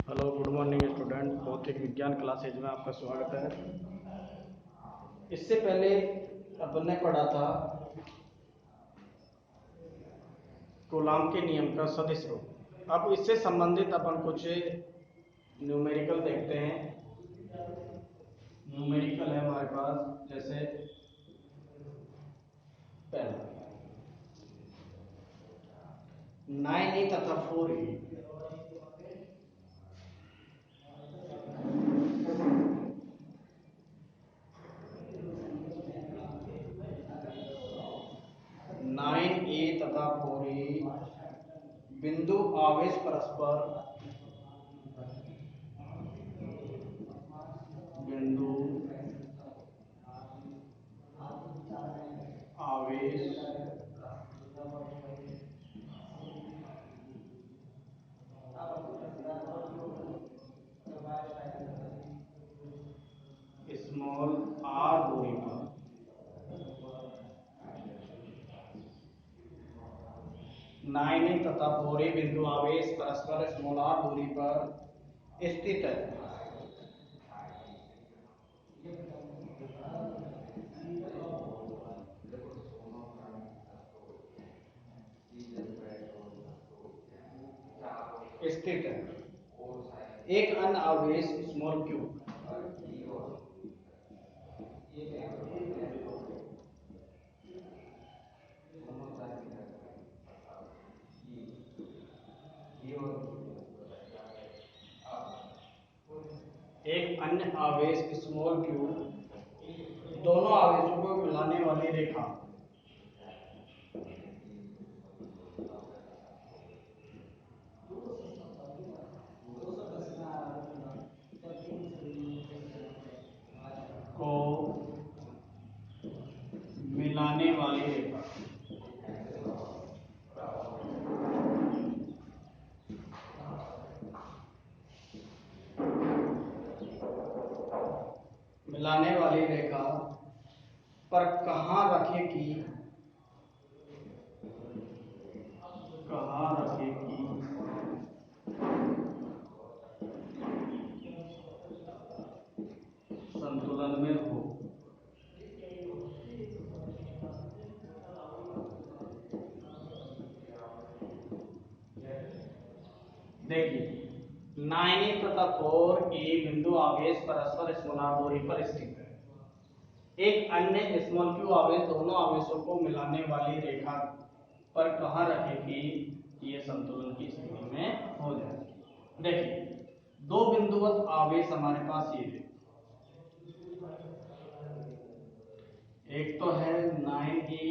Hello, good morning student. भौतिक विज्ञान classes में आपका स्वागत है। इससे पहले अपन ने पढ़ा था कूलाम के नियम का सदिश रूप। अब इससे संबंधित अपन कुछ न्यूमेरिकल देखते हैं। न्यूमेरिकल है हमारे पास, जैसे पहला 9e तथा 4e। 9e तथा 4e बिंदु आवेश परस्पर बिंदु आवेश स्मॉल आर दूरी पर 9e तथा 4e बिंदु आवेश परस्पर स्मॉल आर दूरी पर स्थित है। स्थित है एक अन्य आवेश स्मॉल क्यू एक अन्य आवेश स्मॉल क्यू दोनों आवेशों को मिलाने वाली रेखा को मिलाने वाली रेखा मिलाने वाली रेखा पर कहाँ रखेगी संतुलन में हो। देखिए 9e तथा 4e बिंदु आवेश परस्पर स्मॉल दूरी पर स्थित है। एक अन्य स्मॉल क्यू आवेश दोनों आवेशों को मिलाने वाली रेखा पर कहाँ रखेगी, ये संतुलन की स्थिति में हो जाएगी। देखिए दो बिंदुवत आवेश हमारे पास ये है, एक तो है 9e,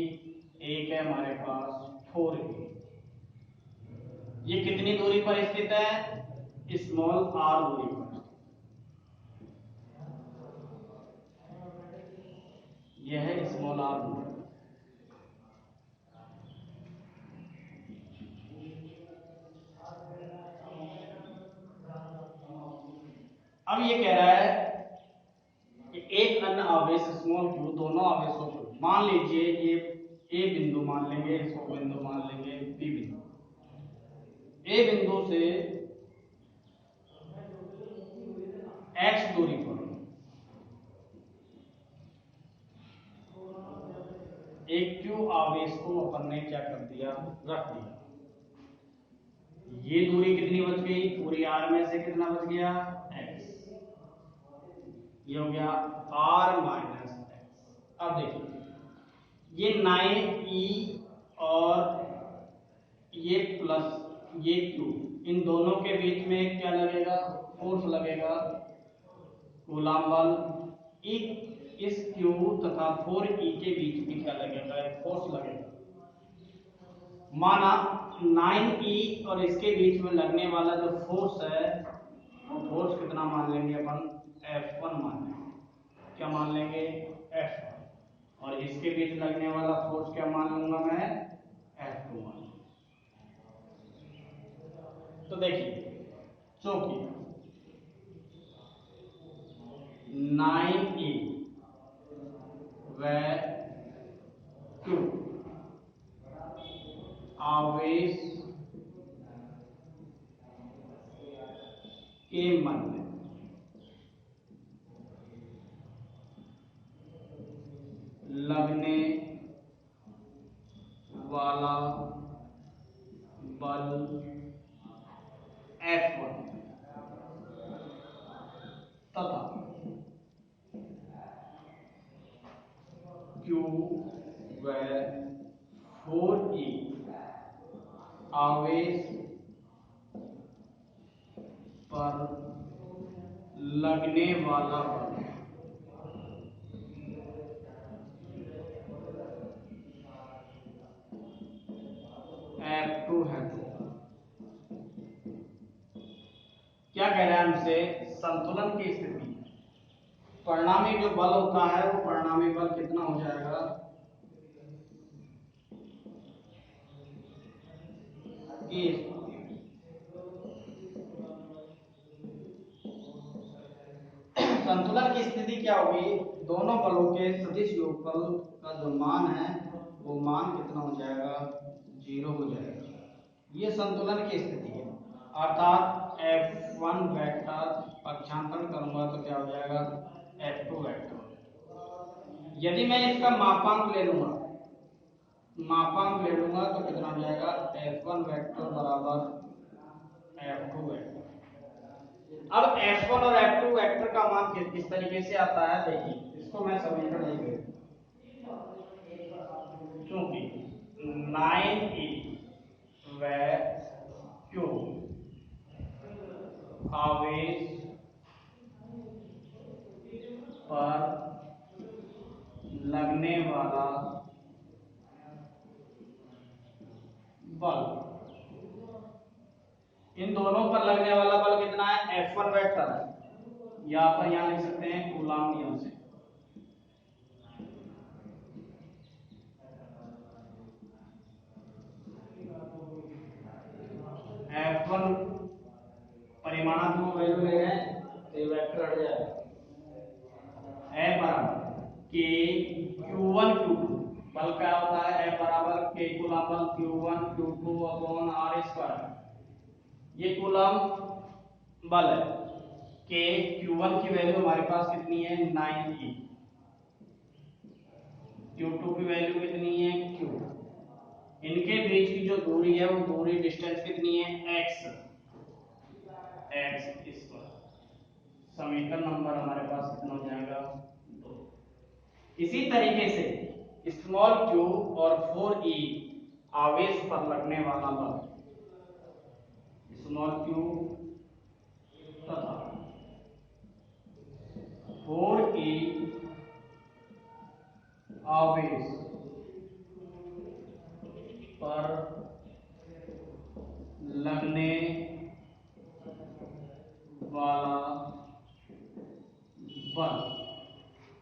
एक है हमारे पास 4e। ये कितनी दूरी पर स्थित है? स्मॉल आर दूरी पर। यह है स्मॉल आर दूरी। अब ये कह रहा है कि एक अन्य आवेश स्मॉल क्यू दोनों आवेशों को, मान लीजिए ये ए बिंदु मान लेंगे, इसको बिंदु मान लेंगे बी बिंदु। ए बिंदु से एक्स दूरी पर एक क्यू आवेश को अपन ने क्या कर दिया, रख दिया। ये दूरी कितनी बच गई? पूरी आर में से कितना बच गया? एक्स। ये हो गया आर माइनस एक्स। अब देखिए ये 9e और ये प्लस ये क्यू, इन दोनों के बीच में क्या लगेगा? फोर्स लगेगा, कूलाम बल। इस क्यू तथा 4e के बीच में क्या लगेगा? एक फोर्स लगेगा। माना 9e और इसके बीच में लगने वाला जो फोर्स है वो फोर्स कितना मान लेंगे अपन? F1 मान लेंगे। क्या मान लेंगे? F1। और इसके बीच लगने वाला फोर्स क्या मान लूंगा मैं? F2 मान लूंगा। तो देखिए चूंकि 9e व Q आवेश के मन में लगने वाला बल F1 तथा Q व 4E आवेश पर लगने वाला बल F2 है। तो क्या कह रहा है हमसे, संतुलन की स्थिति परिणामी जो बल होता है वो परिणामी बल कितना हो जाएगा, कि संतुलन की स्थिति क्या होगी, दोनों बलों के सदिश योगफल का जो मान है वो मान कितना हो जाएगा, 0 हो जाएगा। ये संतुलन की स्थिति है। अर्थात F1 वेक्टर पक्षांतरण करूंगा तो क्या हो जाएगा, F2 वेक्टर। यदि मैं इसका मापांक ले लूंगा तो कितना हो जाएगा, F1 वेक्टर बराबर F2 वेक्टर। अब F1 और F2 वेक्टर का मान किस तरीके से आता है, देखिए इसको मैं समीकरण लिख देता हूं। चूंकि 9E व Q आवेश पर लगने वाला बल, इन दोनों पर लगने वाला बल कितना है, F1 वेक्टर है, या पर यहां लिख सकते हैं कूलॉम नियम से। F1 परिमाणात्मक वैल्यू ले रहे हैं तो ये वेक्टर हट जाएगा। F बराबर K Q1 Q2, बल क्या होता है, F बराबर K कूलॉम बल Q1 Q2 upon R square. ये कूलॉम बल है। K Q1 की वैल्यू हमारे पास कितनी है, 9E। Q2 की वैल्यू कितनी है, Q। इनके बीच की जो दूरी है वो दूरी डिस्टेंस कितनी है, x स्क्वायर। समीकरण नंबर हमारे पास कितना हो जाएगा, 2। इसी तरीके से स्मॉल q और 4e आवेश पर लगने वाला बल, स्मॉल q तथा 4e आवेश पर लगने वाला बल,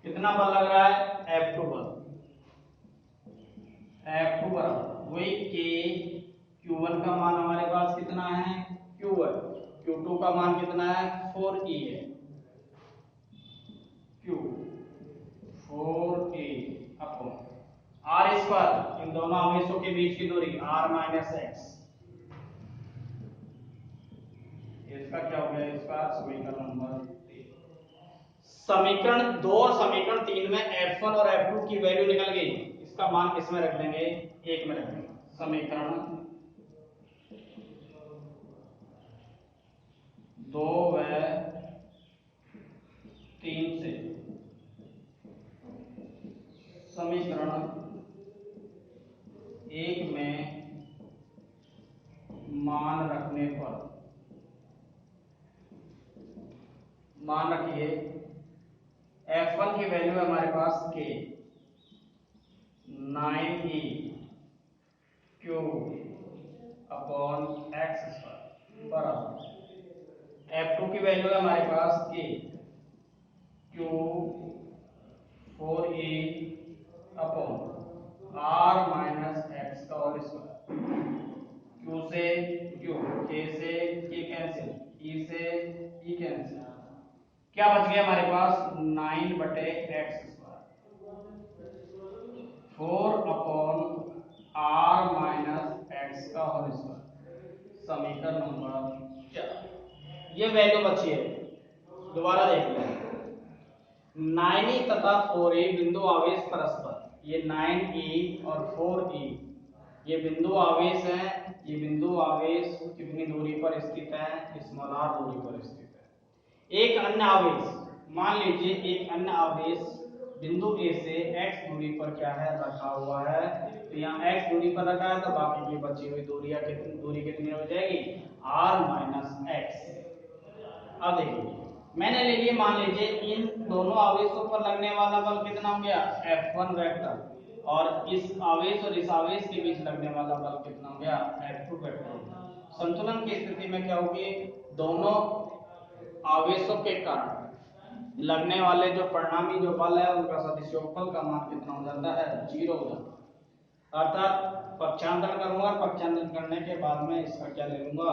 कितना बल लग रहा है, F2 बल। F2 बराबर वही K Q1 का मान हमारे पास कितना है, Q1। Q2 का मान कितना है, 4E है, Q 4E upon R square, इन दोनों आवेशों के बीच की दूरी R माइनस एक्स। इसका क्या हो गया, इसका समीकरण नंबर 3। समीकरण 2 और समीकरण 3 में F1 और F2 की वैल्यू निकल गई, इसका मान किसमें रख देंगे, 1 में रख देंगे। समीकरण 2 व 3 से समीकरण 1 में मान रखने पर, मान रखिए F1 की वैल्यू है हमारे पास K 9E Q upon x square बराबर F2 की वैल्यू है हमारे पास K Q 4E upon R minus x का होल स्क्वायर। Q से Q, K से K कैंसिल, E से E कैंसिल, क्या बच गया हमारे पास, 9 बटे x square 4 upon R minus x का होल स्क्वायर। समीकरण नंबर 4। ये वैल्यू बची है, दोबारा देख लें। 9e तथा 4e बिंदु आवेश परस्पर, ये 9e और 4e ये बिंदु आवेश हैं। ये बिंदु आवेश कितनी दूरी पर स्थित है? स्मॉल r दूरी पर स्थित है। एक अन्य आवेश, मान लीजिए एक अन्य आवेश बिंदु A से x दूरी पर क्या है? रखा हुआ है। तो यहाँ x दूरी पर रखा है, तो बाकी की बची हुई दूरी कितनी हो जाएगी? r minus x। अब देखिए मैंने ले लिए, मान लीजिए इन दोनों आवेशों पर लगने वाला बल कितना हो गया? F1 वेक्टर, और इस आवेश और इस आवेश के बीच लगने वाला बल कितना हो गया? F2 vector. संतुलन की स्थिति में क्या होगी? दोनों आवेशों के कारण लगने वाले जो परिणामी जो बल है उनका सदिश योगफल का मान कितना हो जाता है? 0 हो जाता है। अर्थात पक्षांतरण करूंगा, पक्षांतरण करने के बाद में इसका क्या ले लूंगा?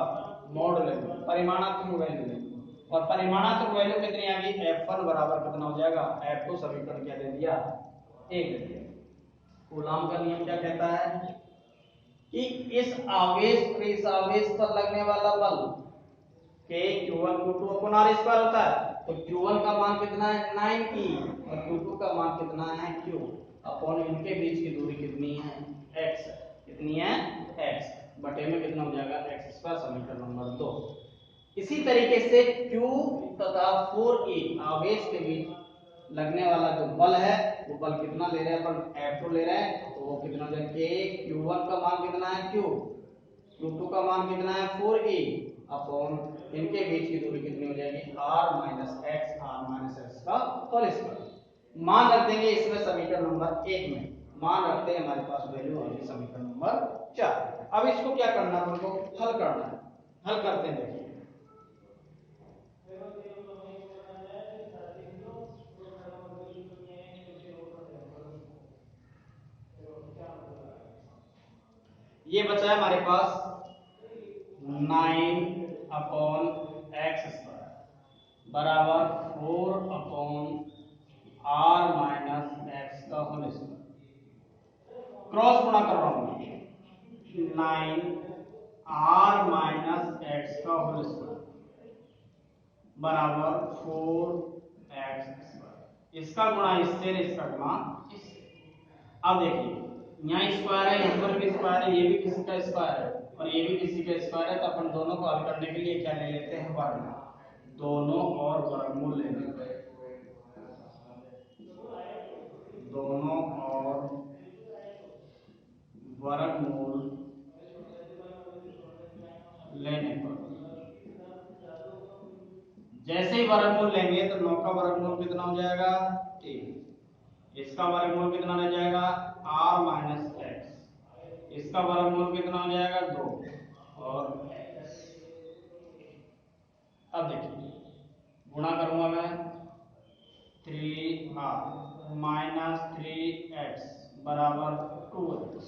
मॉड ले लूंगा, परिमाणात्मक वैल्यू ले लूंगा। और परिमाणात्मक वैल्यू कितनी आ गई? F1 बराबर कितना हो जाएगा? F2 समीकरण क्या दे दिया? 1 दे दिया। कूलाम का नियम क्या कहता है कि इस आवेश पर इस आवेश पर लगने वाला बल के Q1 Q2 upon R square होता है। तो Q1 का मान कितना है? 9e, और Q2 का मान कितना है? Q, अपॉन इनके बीच की दूरी कितनी है? x। कितनी है? x बटे में कितना हो जाएगा? x स्क्वायर, समीकरण नंबर 2। इसी तरीके से Q तथा 4e आवेश के बीच लगने वाला जो बल है वो बल कितना ले रहे हैं? अपन F2 ले रहे हैं, तो वो कितना हो जाएगा? K, Q1 का मान कितना है? Q, Q2 का मान कितना है? 4e, अपॉन इनके बीच की दूरी कितनी हो जाएगी? r माइनस x का होल स्क्वायर। मान रख देंगे इसमें समीकरण नंबर 1 में, मान रखते हैं हमारे पास वैल्यू आ गई समीकरण नंबर 4। अब इसको क्या करना है? हमको हल करना है। हल करते हैं, देखिए ये बचा है हमारे पास 9 अपॉन एक्स स्क्वायर बराबर 4 अपॉन r माइनस एक्स का होल स्क्वायर। क्रॉस गुणा कर रहा हूं मैं, 9 r माइनस एक्स का होल स्क्वायर बराबर 4x स्क्वायर। इसका गुणा इससे, इसका गुणा इससे। अब देखिए यहाँ स्क्वायर है, यहाँ पर भी स्क्वायर है, ये भी किसी का स्क्वायर है और ये भी किसी का स्क्वायर है। तो अपन दोनों को हल करने के लिए क्या ले लेते हैं? वर्गमूल। दोनों और वर्गमूल ले लेते हैं, दोनों और वर्गमूल लेने पर जैसे ही वर्गमूल लेंगे तो 9 का वर्गमूल कितना हो जाएगा? 3। इसका वर्गमूल कितना रह जाएगा? r minus x. इसका वर्गमूल कितना हो जाएगा? 2। और अब देखिए गुणा करूंगा मैं, 3r माइनस 3x बराबर 2x।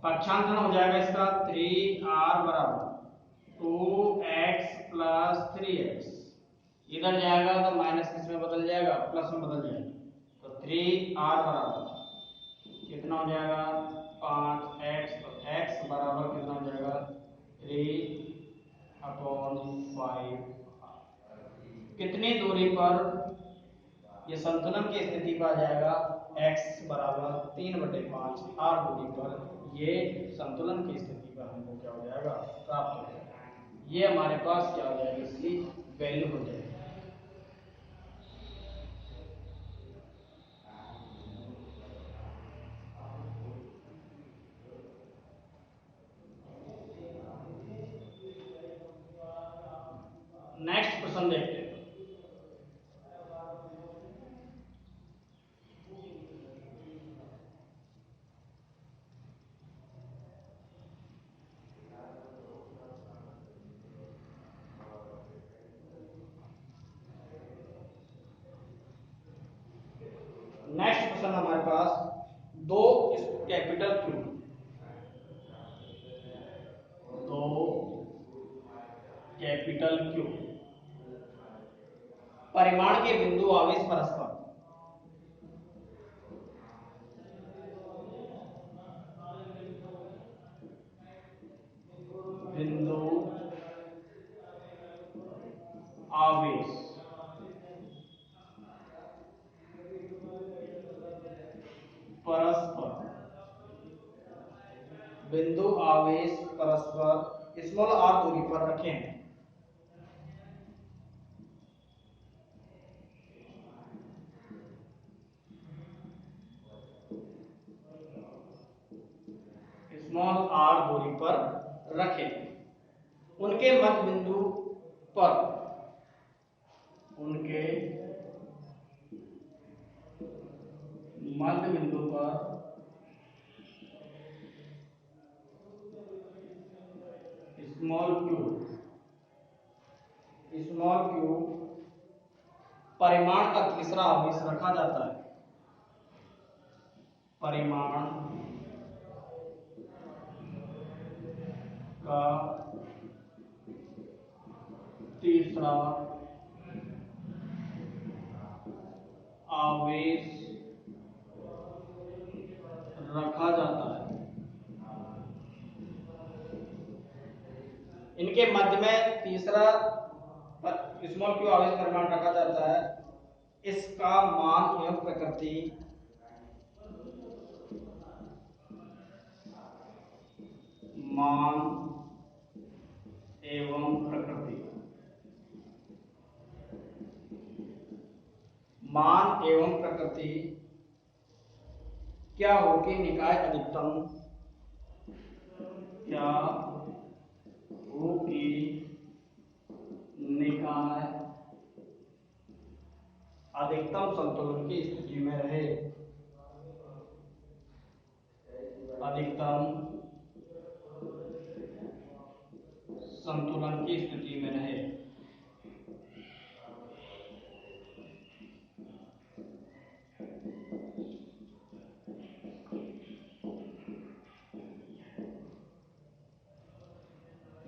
पक्षांतरण हो जाएगा इसका, 3r बराबर 2x प्लस 3x। इधर जाएगा तो माइनस किस में बदल जाएगा? प्लस में बदल जाएगा। तो 3r बराबर कितना हो जाएगा? 5x। तो x बराबर कितना हो जाएगा? 3 अपॉन 5। कितनी दूरी पर ये संतुलन की स्थिति पर आ जाएगा? x बराबर 3/5 r दूरी पर ये संतुलन की स्थिति पर हमको क्या हो जाएगा? प्राप्त हो जाएगा। ये हमारे पास क्या हो जाएगी? इसकी वैल्यू हो जाएगी। नेक्स्ट प्रश्न देखते हैं। नेक्स्ट क्वेश्चन हमारे पास दो कैपिटल क्यू, दो कैपिटल क्यू परिमाण के बिंदु आवेश परस्पर बिंदु आवेश परस्पर, बिंदु आवेश परस्पर स्मॉल आर दूरी पर रखें। स्मॉल आर दूरी पर रखें। उनके मध्य बिंदु पर, उनके मध्य बिंदु पर स्मॉल क्यू परिमाण का तीसरा आवेश रखा जाता है। परिमाण का तीसरा आवेश रखा जाता है। इनके मध्य में तीसरा स्मॉल क्यू आवेश परिमाण रखा जाता है। इसका मान एवं प्रकृति मान एवं प्रकृति मान एवं प्रकृति क्या होगी निकाय अधिकतम, क्या होगी निकाय अधिकतम संतुलन की स्थिति में रहे। अधिकतम संतुलन की स्थिति में रहे।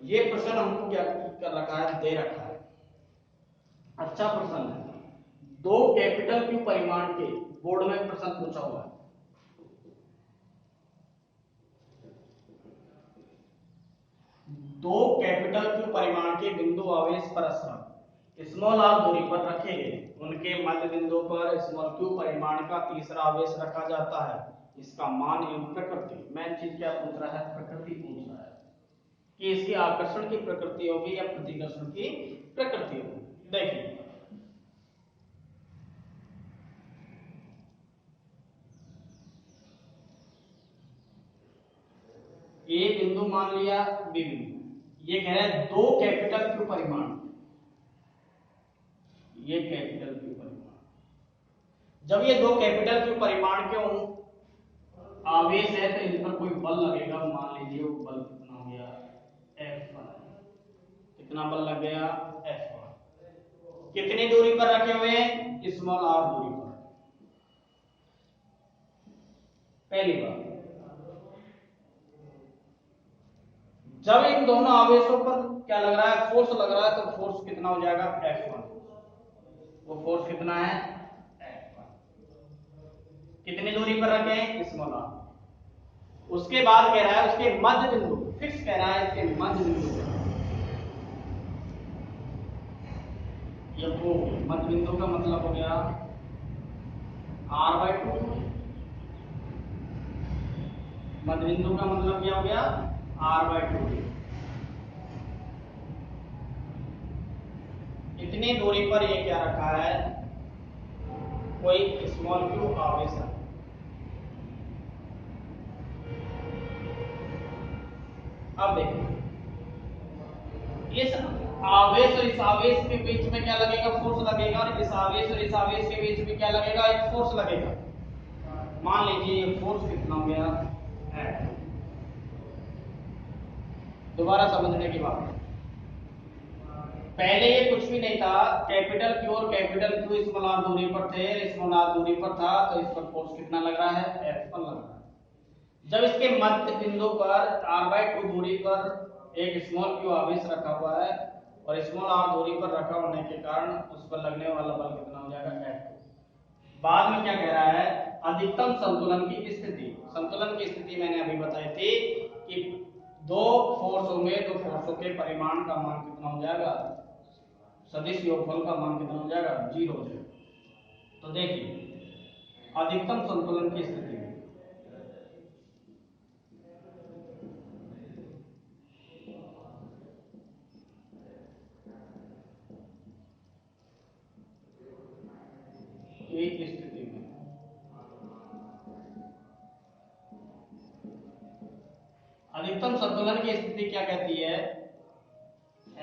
ये प्रश्न हमको क्या कर रखा है, दे रखा है। अच्छा प्रश्न है। दो कैपिटल क्यू परिमाण के, बोर्ड में प्रश्न पूछा हुआ है। दो कैपिटल क्यू परिमाण के बिंदु आवेश परस्पर स्मॉल आर दूरी पर रखे गए। उनके मध्य बिंदु पर स्मॉल क्यू परिमाण का तीसरा आवेश रखा जाता है। इसका मान एवं प्रकृति, मेन चीज क्या पूछ रहा है, प्रकृति पूछ रहा है कि इसकी आकर्षण की प्रकृति होगी या प्रतिकर्षण की प्रकृति होगी। देखिए ए बिंदु मान लिया, बी बिंदु। ये कह रहा है दो कैपिटल क्यू परिमाण, ये कैपिटल क्यू परिमाण, जब ये दो कैपिटल क्यू परिमाण के आवेश है तो इन पर कोई बल लगेगा। मान लीजिए वो बल कितना हो गया, F1। कितना बल लग गया, F1। कितनी दूरी पर रखे हुए हैं, स्मॉल आर दूरी पर। पहली बात, जब इन दोनों आवेशों पर क्या लग रहा है, फोर्स लग रहा है, तो फोर्स कितना हो जाएगा, F1। वो फोर्स कितना है, F1। कितनी दूरी पर रखे हैं, स्मॉल आर। उसके बाद कह रहा है उसके मध्य बिंदु, फिक्स कह रहा है इसके मध्य बिंदु, ये वो मध्य बिंदु का मतलब हो गया R/2। मध्य बिंदु का मतलब क्या हो गया, R/2। इतनी दूरी पर ये क्या रखा है, कोई स्मॉल क्यू आवेश है। अब देखो इस आवेश और इस आवेश के बीच में क्या लगेगा, फोर्स लगेगा। और इस आवेश और इस आवेश के बीच में क्या लगेगा, एक फोर्स लगेगा। मान लीजिए ये फोर्स कितना हो गया, F। दोबारा समझने की बात, पहले ये कुछ भी नहीं था, कैपिटल क्यू और कैपिटल क्यू स्मॉल आर दूरी पर थे, स्मॉल आर दूरी पर था, तो इस पर फोर्स कितना लग रहा है, F1 लग रहा है। जब इसके मध्य बिंदु पर R/2 दूरी पर एक स्मॉल क्यू आवेश रखा हुआ है और स्मॉल आर दूरी पर रखा होने के कारण उस पर लगने वाला बल कितना हो जाएगा, F2। बाद में क्या कह रहा है, अधिकतम संतुलन की स्थिति। संतुलन की स्थिति मैंने अभी बताई थी कि दो फोर्स होंगे, तो फोर्सों के परिमाण का मान कितना हो जाएगा, सदिश योगफल का मान कितना हो जाएगा, 0 हो जाएगा। तो देखिए अधिकतम संतुलन की स्थिति में एक स्थिति में अधिकतम संतुलन की स्थिति क्या कहती है,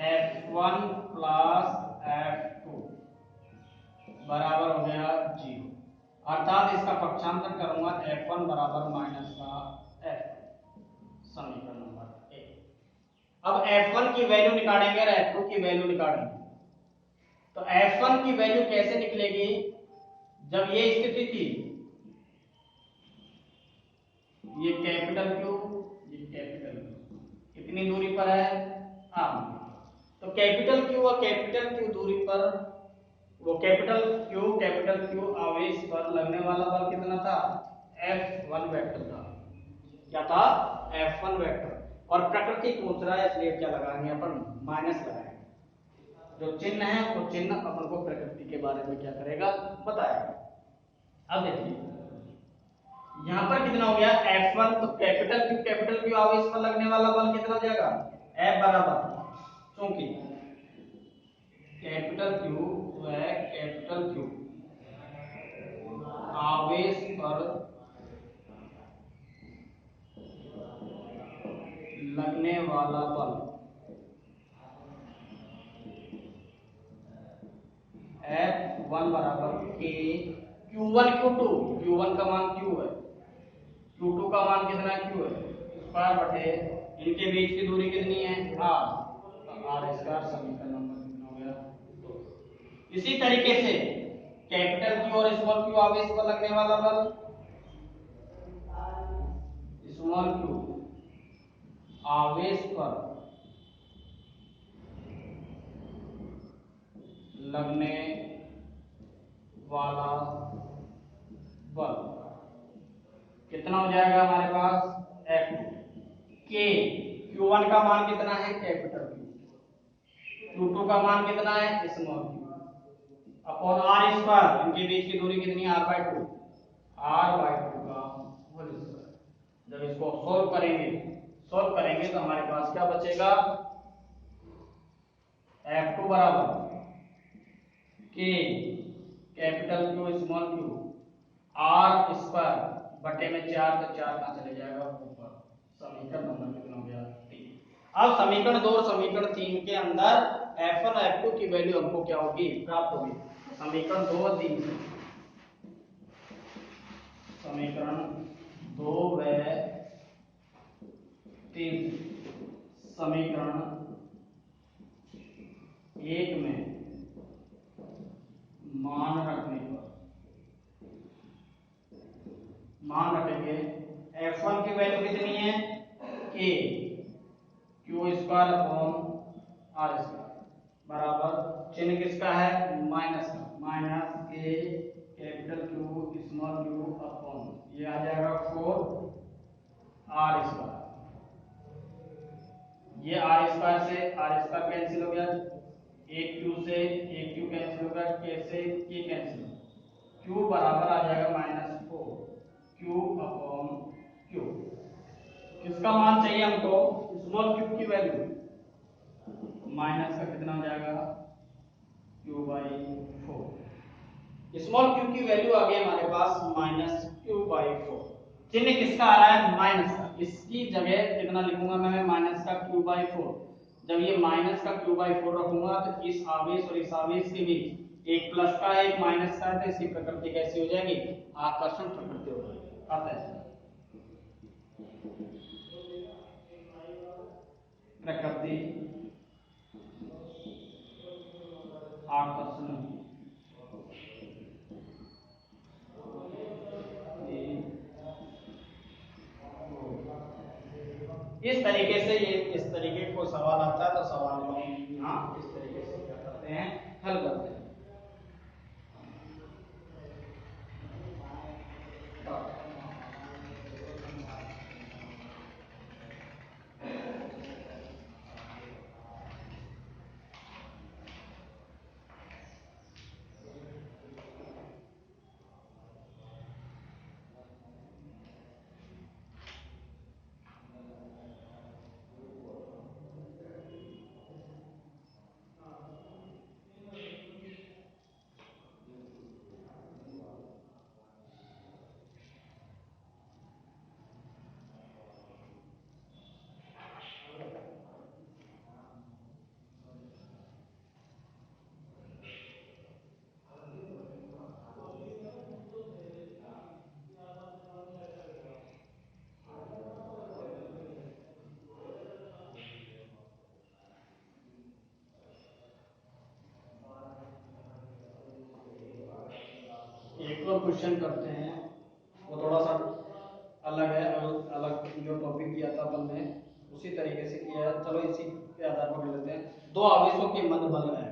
F1 प्लस F2 बराबर हो गया 0, अर्थात इसका पक्षांतर करूंगा F1 बराबर माइनस का F, समीकरण नंबर 1। अब F1 की वैल्यू निकालेंगे और F2 की वैल्यू निकालेंगे। तो F1 की वैल्यू कैसे निकलेगी, जब ये स्थिति थी, ये कैपिटल Q, ये कैपिटल Q कितनी दूरी पर है, R। तो कैपिटल Q और कैपिटल Q दूरी पर, वो कैपिटल Q आवेश पर लगने वाला बल कितना था, F1 वेक्टर था। क्या था, F1 वेक्टर। और प्रकृति पूछ रहा है इसलिए क्या लगाएंगे अपन, माइनस लगाएंगे। जो चिन्ह है वो चिन्ह अपन को प्रकृति के बारे में क्या करेगा, बताएगा। अब देखिए यहाँ पर कितना हो गया F1, तो कैपिटल Q आवेश पर लगने वाला बल कितना हो जाएगा, F बराबर, क्योंकि कैपिटल Q आवेश पर लगने वाला बल F1 बराबर K Q1 Q1 का मान Q है, Q2 का मान कितना Q है, स्क्वायर बटे इनके बीच की दूरी कितनी है, R, R स्क्वायर, समीकरण नंबर कितना हो गया, 2। इसी तरीके से कैपिटल Q और स्मॉल q आवेश पर लगने वाला बल, स्मॉल q आवेश पर लगने वाला बल कितना हो जाएगा हमारे पास, F2। K Q1 का मान कितना है, कैपिटल Q, Q2 का मान कितना है, small q, upon R square, इनके बीच की दूरी कितनी है, R/2, R/2 का होल स्क्वायर। जब इसको सोल्व करेंगे तो हमारे पास क्या बचेगा, F2 बराबर K capital Q small q R square बटे में 4, तो 4 कहां चले जाएगा ऊपर, समीकरण नंबर कितना हो गया, 3। अब समीकरण 2 और समीकरण 3 के अंदर F1 और F2 की वैल्यू हमको क्या होगी, प्राप्त होगी। समीकरण 2 और 3 से, समीकरण 2 व 3 समीकरण 1 में मान रखेंगे F1 की वैल्यू कितनी है, K Q square upon R square बराबर चिन्ह किसका है, माइनस का, minus K capital Q small q upon ये आ जाएगा 4 R स्क्वायर, ये R स्क्वायर से R स्क्वायर कैंसिल हो गया, एक Q से एक Q कैंसिल हो गया, K से K कैंसिल, Q बराबर आ जाएगा -4 Q अपॉन Q। किसका मान चाहिए हमको, स्मॉल q की वैल्यू, माइनस का कितना हो जाएगा, Q/4। स्मॉल q की वैल्यू आ गई हमारे पास -Q/4। चिन्ह किसका आ रहा है, माइनस का, इसकी जगह कितना लिखूंगा मैं, माइनस का Q/4। जब ये माइनस का Q/4 रखूंगा तो इस आवेश और इस आवेश के बीच एक प्लस का एक माइनस का, तो इसकी प्रकृति कैसी हो जाएगी, आकर्षण प्रकृति हो जाएगी। आता है प्रकृति आकर्षण, इस तरीके से, ये इस तरीके को सवाल आता है तो सवाल को हम यहाँ इस तरीके से क्या करते हैं, हल करते हैं। एक और क्वेश्चन करते हैं, वो थोड़ा सा अलग है, अलग जो टॉपिक दिया था अपन ने उसी तरीके से किया है। चलो इसी के आधार पर लेते हैं। दो आवेशों के मध्य बल है,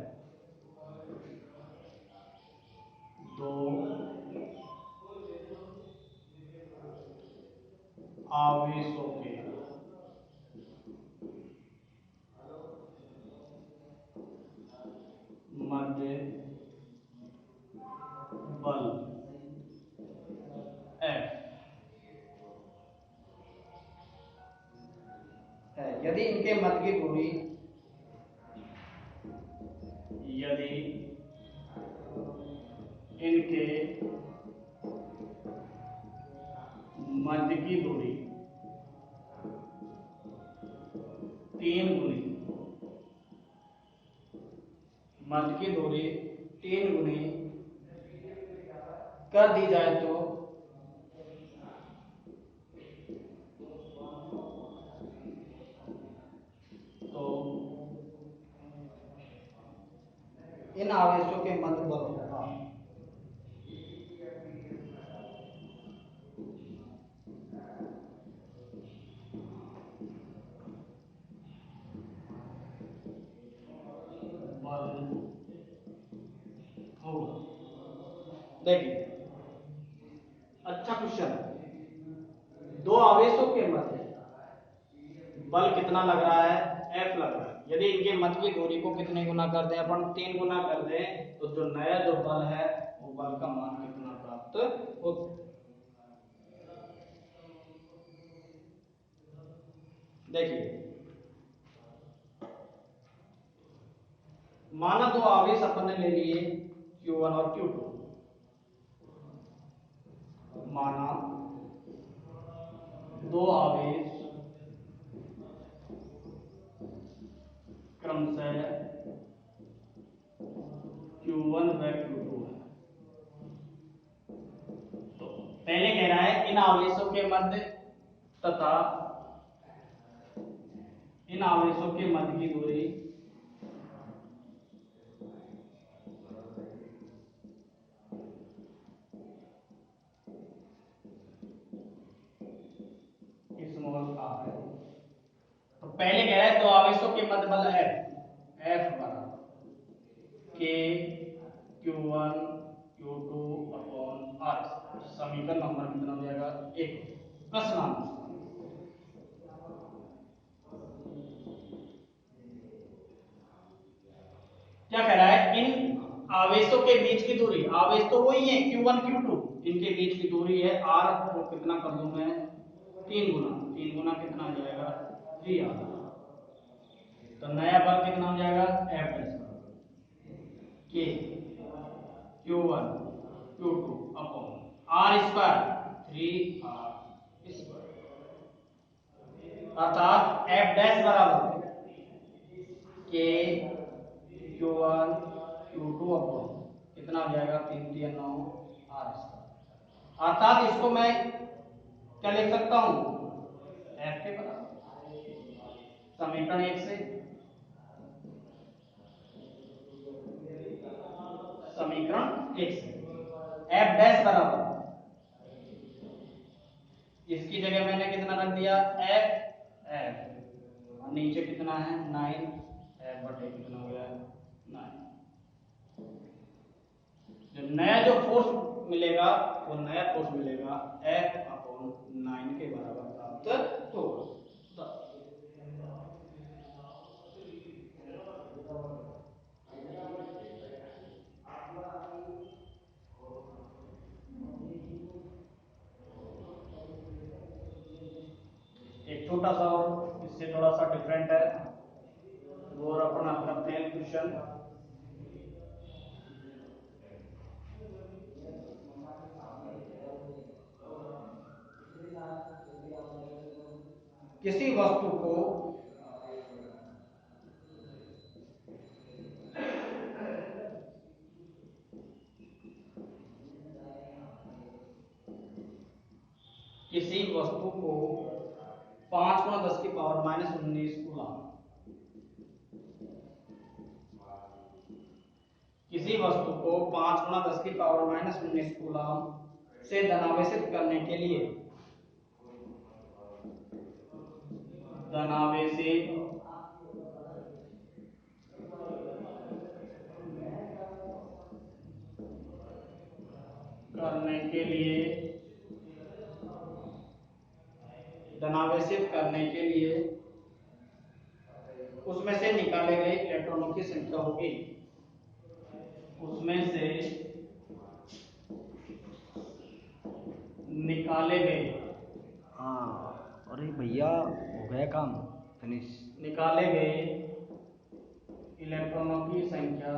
दो आवेशों के मध्य बल F है यदि इनके मध्य की दूरी, यदि इनके मध्य की दूरी 3 गुनी, मध्य की दूरी 3 गुनी कर दी जाए तो इन आवेशों के मध्य बल होगा। बल होगा। देखिए अच्छा क्वेश्चन है। दो आवेशों के मध्य बल कितना लग रहा है? F लग रहा है। यदि इनके मध्य की दूरी को कितने गुना कर दें अपन? 3 गुना कर दें तो जो नया जो बल है वो बल का मान कितना प्राप्त हो? देखिए माना दो आवेश अपन ने ले लिए Q1 और Q2। माना दो आवेश क्रमशः Q1 व Q2 है। तो पहले कह रहा है इन आवेशों के मध्य तथा इन आवेशों के मध्य की दूरी स्मॉल r है। तो पहले कह रहा है दो आवेशों के मध्य बल F बराबर K Q1 Q2 upon R। समीकरण नंबर कितना हो जाएगा? 1। प्रश्न नंबर क्या कह रहा है? इन आवेशों के बीच की दूरी, आवेश तो वही है Q1 Q2, इनके बीच की दूरी है R को कितना कर दूं मैं? 3 गुना। 3 गुना कितना आ जाएगा? 3R। तो नया बल कितना हो जाएगा? F K Q1 Q2 upon R square 3R square, अर्थात F डैश बराबर K Q1 Q2 अपॉन कितना हो जाएगा? 3 3 9 R स्क्वायर। अर्थात इसको मैं क्या लिख सकता हूं? F के बराबर समीकरण 1 से, समीकरण 1 से F डैश बराबर, इसकी जगह मैंने कितना रख दिया? F और नीचे कितना है? 9 F बटे कितना हो गया? 9। जो नया जो फोर्स मिलेगा वो नया फोर्स मिलेगा F अपॉन 9 के बराबर प्राप्त होगा। एक छोटा सा और इससे थोड़ा सा डिफरेंट है वो और अपन करते हैं क्वेश्चन। किसी वस्तु को किसी वस्तु को 5 गुना 10 की पावर -19 कूलम, किसी किसी वस्तु को 5 गुणा 10 की पावर माइनस 19 कूलम से धनावेशित करने के लिए धनावेशित करने के लिए उसमें से निकाले गए इलेक्ट्रॉनों की संख्या होगी। उसमें से निकाले गए, हाँ अरे भैया हो गया काम फिनिश। निकाले गए इलेक्ट्रॉनों की संख्या।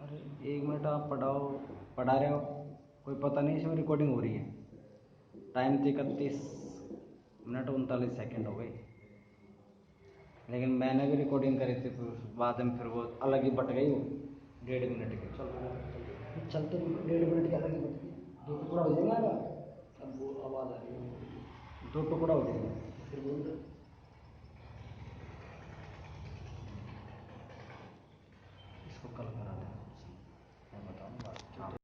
अरे 1 मिनट आप पढ़ा रहे हो, कोई पता नहीं इसमें रिकॉर्डिंग हो रही है। टाइम तो 31 मिनट 39 सेकंड हो गए, लेकिन मैंने भी रिकॉर्डिंग करी थी, फिर बाद में फिर वो अलग ही बट गई वो 1.5 मिनट के। चलते 1.5 मिनट के अलग ही बट गई, 2 टुकड़ा हो जाएगा। अब वो आवाज़ आ रही है, 2 टुकड़ा हो जाएगा। फिर बोल